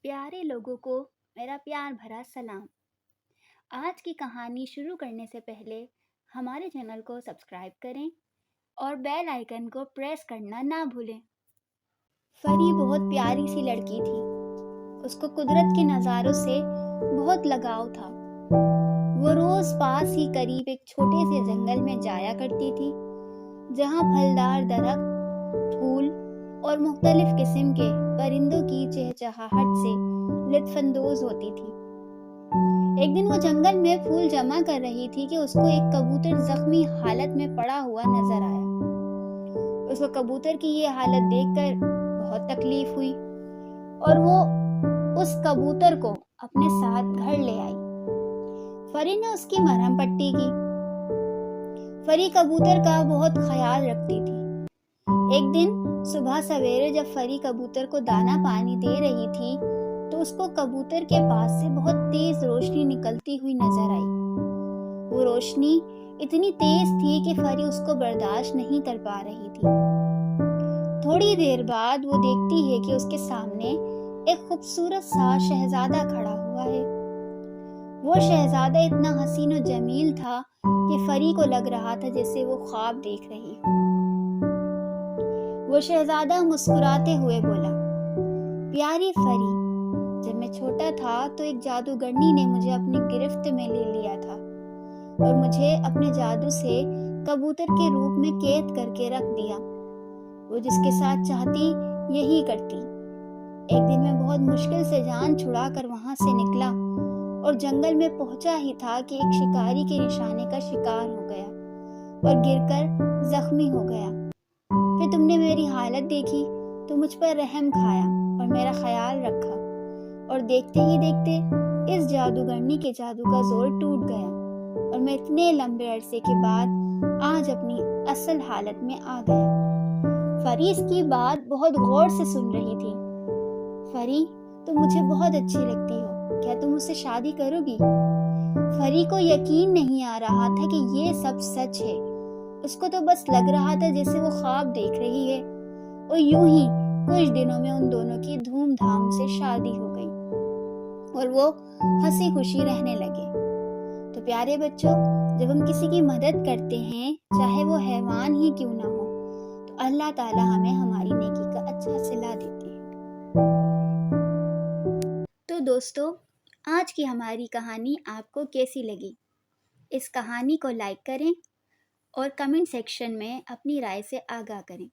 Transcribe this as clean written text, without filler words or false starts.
प्यारे लोगों को मेरा प्यार भरा सलाम। आज की कहानी शुरू करने से पहले हमारे चैनल को सब्सक्राइब करें और बेल आइकन को प्रेस करना ना भूलें। फरी बहुत प्यारी सी लड़की थी। उसको कुदरत के नज़ारों से बहुत लगाव था। वो रोज पास ही करीब एक छोटे से जंगल में जाया करती थी, जहाँ फलदार दरख्त, फूल और मुख्तलिफ किस्म के परिंदों की चहचहाहट से लुत्फानंदोज होती थी। एक दिन वो जंगल में फूल जमा कर रही थी कि उसको एक कबूतर जख्मी हालत में पड़ा हुआ नजर आया। उसको कबूतर की ये हालत देखकर बहुत तकलीफ हुई और वो उस कबूतर को अपने साथ घर ले आई। फरी ने उसकी मरहम पट्टी की। फरी कबूतर का बहुत ख्याल रखती थी। एक दिन सुबह सवेरे जब फरी कबूतर को दाना पानी दे रही थी तो उसको कबूतर के पास से बहुत तेज रोशनी निकलती हुई नजर आई। वो रोशनी इतनी तेज थी कि फरी उसको बर्दाश्त नहीं कर पा रही थी। थोड़ी देर बाद वो देखती है कि उसके सामने एक खूबसूरत सा शहजादा खड़ा हुआ है। वो शहजादा इतना हसीन और जमील था कि फरी को लग रहा था जैसे वो ख्वाब देख रही हो। वो शहजादा मुस्कुराते हुए बोला, प्यारी फरी, जब मैं छोटा था तो एक जादूगरनी ने मुझे अपनी गिरफ्त में ले लिया था और मुझे अपने जादू से कबूतर के रूप में कैद करके रख दिया। वो जिसके साथ चाहती यही करती। एक दिन मैं बहुत मुश्किल से जान छुड़ा कर वहां से निकला और जंगल में पहुंचा ही था कि एक शिकारी के निशाने का शिकार हो गया और गिरकर जख्मी हो गया। फिर तुमने मेरी हालत देखी तो मुझ पर रहम खाया और मेरा ख्याल रखा, और देखते ही देखते इस जादूगरनी के जादू का जोर टूट गया और मैं इतने लंबे अरसे के बाद आज अपनी असल हालत में आ गया। फरी इसकी बात बहुत गौर से सुन रही थी। फरी, तुम मुझे बहुत अच्छी लगती हो, क्या तुम मुझसे शादी करोगी? फरी को यकीन नहीं आ रहा था कि ये सब सच है। उसको तो बस लग रहा था जैसे वो ख्वाब देख रही है। और यूं ही कुछ दिनों में उन दोनों की धूमधाम से शादी हो गई और वो हंसी खुशी रहने लगे। तो प्यारे बच्चों, जब हम किसी की मदद करते हैं, चाहे वो हैवान ही क्यों ना हो, तो अल्लाह ताला हमें हमारी नेकी का अच्छा सिला देते हैं। तो दोस्तों, आज की हमारी कहानी आपको कैसी लगी? इस कहानी को लाइक करें और कमेंट सेक्शन में अपनी राय से आगाह करें।